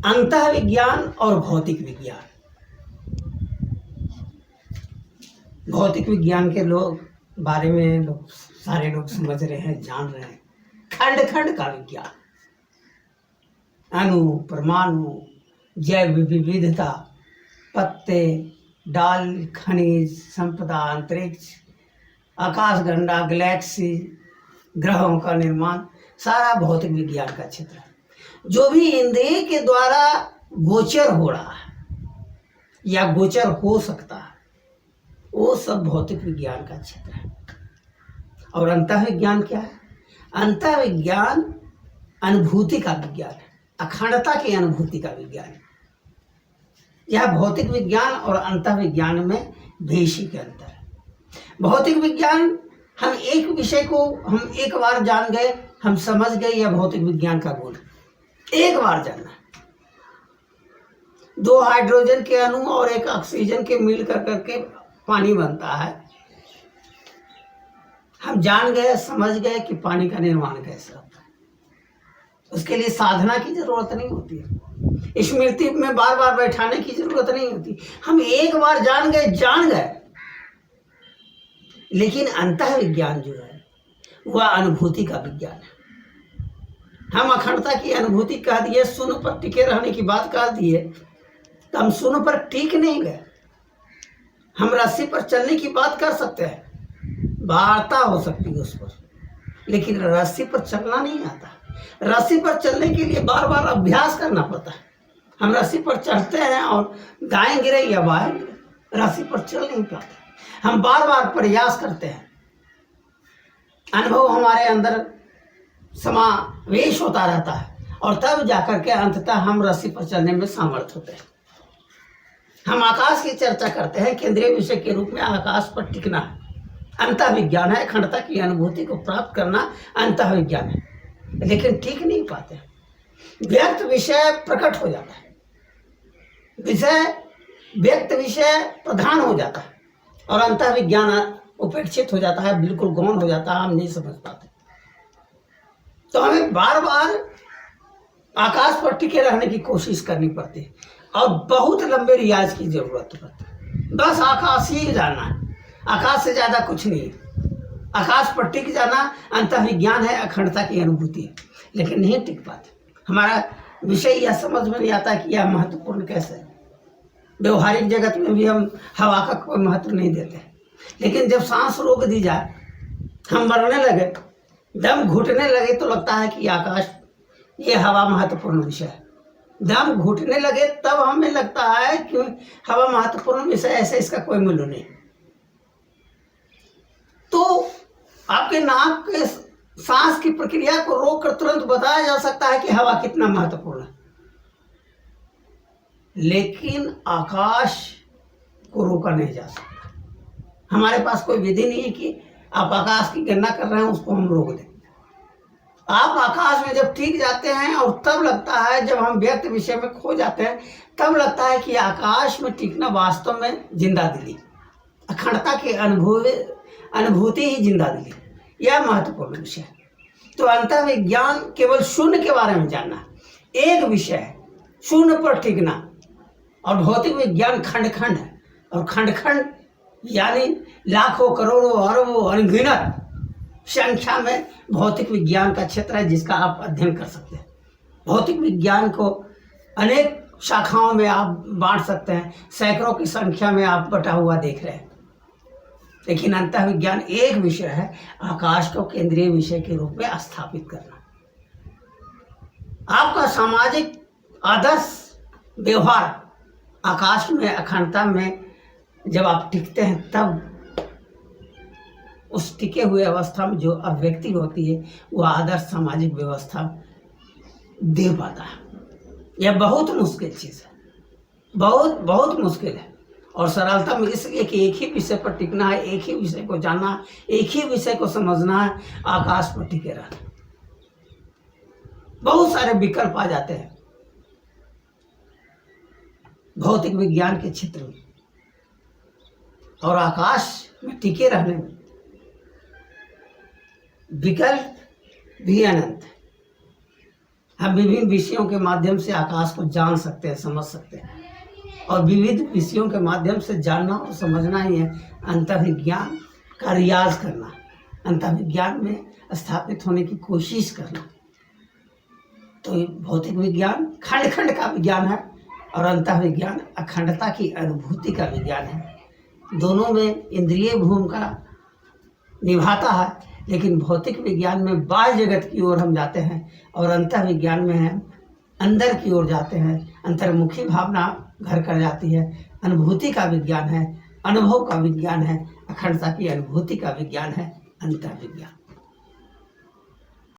अंतः विज्ञान और भौतिक विज्ञान। भौतिक विज्ञान के बारे में सारे लोग समझ रहे हैं, जान रहे हैं। खंड खंड का विज्ञान, अणु, परमाणु, जैव विविधता, पत्ते, डाल, खनिज संपदा, अंतरिक्ष, आकाशगंगा, गैलेक्सी, ग्रहों का निर्माण, सारा भौतिक विज्ञान का क्षेत्र है। जो भी इंद्रिय के द्वारा गोचर हो रहा है या गोचर हो सकता है, वो सब भौतिक विज्ञान का क्षेत्र है। और अंतः विज्ञान क्या है? अंतः विज्ञान अनुभूति का विज्ञान है, अखंडता की अनुभूति का विज्ञान है। यह भौतिक विज्ञान और अंतः विज्ञान में बेसिक अंतर है। भौतिक विज्ञान, हम एक विषय को हम एक बार जान गए, हम समझ गए, यह भौतिक विज्ञान का गुण। एक बार जानना, दो हाइड्रोजन के अणु और एक ऑक्सीजन के मिलकर करके पानी बनता है। हम जान गए, समझ गए कि पानी का निर्माण कैसे होता है। उसके लिए साधना की जरूरत नहीं होती है, स्मृति में बार बार बैठाने की जरूरत नहीं होती। हम एक बार जान गए। लेकिन अंतः विज्ञान जो है वह अनुभूति का विज्ञान है। हम अखंडता की अनुभूति कह दिए, शून्य पर टिके रहने की बात कह दिए, तो हम शून्य पर टिक नहीं गए। हम रस्सी पर चलने की बात कर सकते हैं, वार्ता हो सकती है उस पर, लेकिन रस्सी पर चलना नहीं आता। रस्सी पर चलने के लिए बार बार अभ्यास करना पड़ता है। हम रस्सी पर चढ़ते हैं और दाएं गिरे या बाएं गिरे, रस्सी पर चल नहीं पाते। हम बार बार प्रयास करते हैं, अनुभव हमारे अंदर समावेश होता रहता है, और तब जाकर के अंततः हम रस्सी पर चलने में समर्थ होते हैं। हम आकाश की चर्चा करते हैं, केंद्रीय विषय के रूप में आकाश पर टिकना है, अंतः विज्ञान है। अखंडता की अनुभूति को प्राप्त करना अंतः विज्ञान है, लेकिन टिक नहीं पाते। व्यक्त विषय प्रकट हो जाता है, व्यक्त विषय प्रधान हो जाता है, और अंतः विज्ञान उपेक्षित हो जाता है, बिल्कुल गौण हो जाता है, हम नहीं समझ पाते। तो हमें बार बार आकाश पर टिके रहने की कोशिश करनी पड़ती है, और बहुत लंबे रियाज की जरूरत पड़ती है। बस आकाश ही जाना है, आकाश से ज्यादा कुछ नहीं। आकाश पर टिक जाना अंतः विज्ञान है, अखंडता की अनुभूति है, लेकिन नहीं टिक पाते। हमारा विषय यह समझ में नहीं आता कि यह महत्वपूर्ण कैसे है। व्यवहारिक जगत में भी हम हवा का कोई महत्व नहीं देते, लेकिन जब सांस रोक दी जाए, हम मरने लगे, दम घुटने लगे, तो लगता है कि आकाश, ये हवा महत्वपूर्ण विषय है। दम घुटने लगे तब हमें लगता है कि हवा महत्वपूर्ण विषय, ऐसे इसका कोई मूल्य नहीं। तो आपके नाक के सांस की प्रक्रिया को रोक कर तुरंत बताया जा सकता है कि हवा कितना महत्वपूर्ण है, लेकिन आकाश को रोका नहीं जा सकता। हमारे पास कोई विधि नहीं है कि आप आकाश की गणना कर रहे हैं, उसको हम रोक दें। आप आकाश में जब टिक जाते हैं, और तब लगता है, जब हम व्यक्त विषय में खो जाते हैं, तब लगता है कि आकाश में टिकना वास्तव में जिंदा दिली, अखंडता की अनुभूति ही जिंदा दिली। यह महत्वपूर्ण विषय है। तो अंतः विज्ञान केवल शून्य के बारे में जानना, एक विषय है, शून्य पर टिकना। और भौतिक विज्ञान खंड खंड है, और खंड खंड यानी लाखों, करोड़ों, अरबों, अनगिनत संख्या में भौतिक विज्ञान का क्षेत्र है, जिसका आप अध्ययन कर सकते हैं। भौतिक विज्ञान को अनेक शाखाओं में आप बांट सकते हैं, सैकड़ों की संख्या में आप बटा हुआ देख रहे हैं। लेकिन अंतः विज्ञान एक विषय है, आकाश को केंद्रीय विषय के रूप में स्थापित करना। आपका सामाजिक आदर्श व्यवहार आकाश में, अखंडता में जब आप टिकते हैं, तब उस टिके हुए अवस्था में जो अभिव्यक्ति होती है, वह आदर्श सामाजिक व्यवस्था दे पाता है। यह बहुत मुश्किल चीज़ है, बहुत बहुत मुश्किल है। और सरलतम इसलिए कि एक ही विषय पर टिकना है, एक ही विषय को जानना है, एक ही विषय को समझना है, आकाश पर टिके रहना। बहुत सारे विकल्प आ जाते हैं भौतिक विज्ञान के क्षेत्र में, और आकाश में टिके रहने में विकल्प भी अनंत है। हम विभिन्न विषयों के माध्यम से आकाश को जान सकते हैं, समझ सकते हैं, और विविध विषयों के माध्यम से जानना और समझना ही है अंतर्विज्ञान का रियाज करना, अंतर्विज्ञान में स्थापित होने की कोशिश करना। तो भौतिक विज्ञान खंड खंड का विज्ञान है और अंतर्विज्ञान अखंडता की अनुभूति का विज्ञान है। दोनों में इंद्रिय भूमिका निभाता है, लेकिन भौतिक विज्ञान में बाह्य जगत की ओर हम जाते हैं और अंतर्विज्ञान में हम अंदर की ओर जाते हैं, अंतर्मुखी भावना घर कर जाती है। अनुभूति का विज्ञान है, अनुभव का विज्ञान है, अखंडता की अनुभूति का विज्ञान है अंतर्विज्ञान।